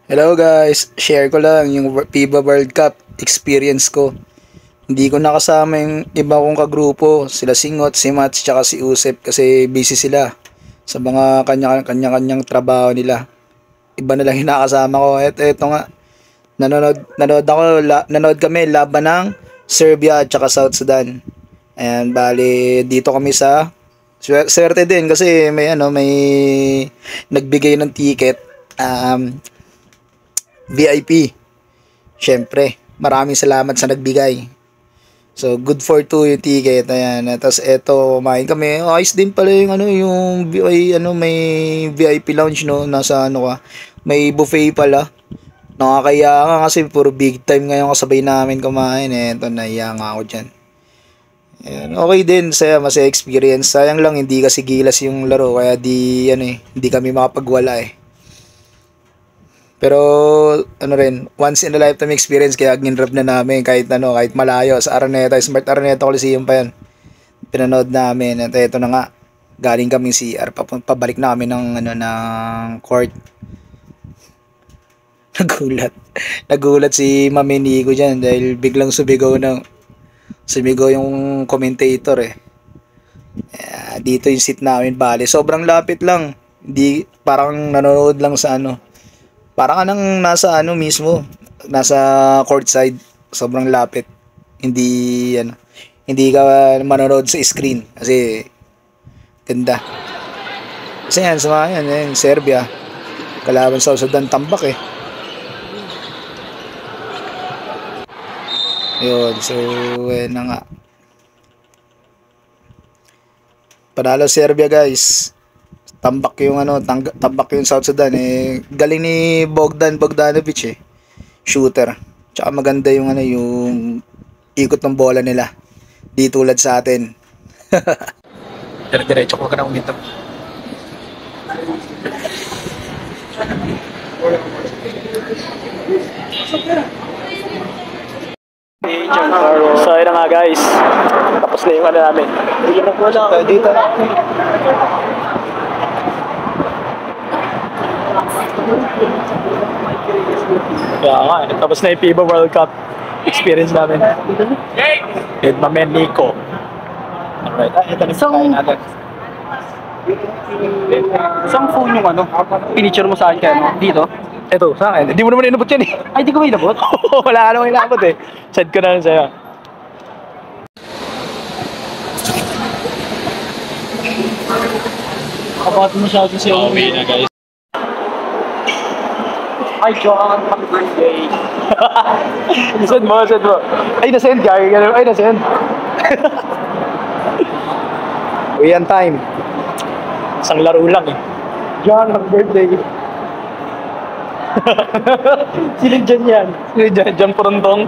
Hello guys, share ko lang yung FIBA World Cup experience ko. Hindi ko nakasama yung iba kong kagrupo, sila Singot, si Mats, tsaka si Usep kasi busy sila sa mga kanya-kanyang trabaho nila. Iba na lang yung nakasama ko. Eto nga, nanood kami laban ng Serbia at tsaka South Sudan. Ayan, bali dito kami sa swerte din kasi may nagbigay ng ticket. VIP. Syempre, maraming salamat sa nagbigay. So, good for two yung ticket. Ayan. Tapos, eto, kumain kami. Ayos din pala yung, may VIP lounge, no? Nasa, may buffet pala. Nakakaya nga kasi puro big time ngayon kasabay namin kumain. Eto, nahiya nga ako dyan. Ayan. Okay din, masaya experience. Sayang lang, hindi kasi gilas yung laro. Kaya hindi kami makapagwala eh. Pero once in a lifetime experience kaya ginrab na namin kahit malayo sa Araneta, Smart Araneta Coliseum pa yan. Pinanood namin at ito na nga. Galing kami CR, pabalik na kami ng court. Nagulat si Mami Nico diyan dahil biglang sumigaw yung commentator eh. Dito yung seat namin, bali sobrang lapit lang. Hindi parang nanonood lang sa parang nasa mismo, nasa courtside, sobrang lapit. Hindi ka manonood sa screen kasi ganda. Kasi yan, Serbia. Kalaban sa Sudan, tambak eh. Yun, so, na nga. Panalo Serbia guys. Tambak yung South Sudan eh. Galing ni Bogdanovic eh. Shooter. Tsaka maganda yung ikot ng bola nila. Di tulad sa atin. Dire-diretso ko ka na umitom. So ayun na nga guys. Tapos na yung namin. Dito. Kaya nga, tapos na yung FIBA World Cup experience namin. With my man Nico. Alright, ito na yung natin. Isang phone yung pinicture mo sa akin kaya dito? Ito, sa akin. Hindi mo naman inabot yan eh. Ay, di ko ba inabot? Wala ka naman inabot eh. Send ko na lang sa'yo. Kapat mo siya kasi yung... Okay na guys. Ay, John, happy birthday. Send mo. Ay, nasend ka. Ay, nasend. Uy, yan time. Isang laro lang eh. John, happy birthday. Sino dyan yan? Sino dyan? Dyan Purundong.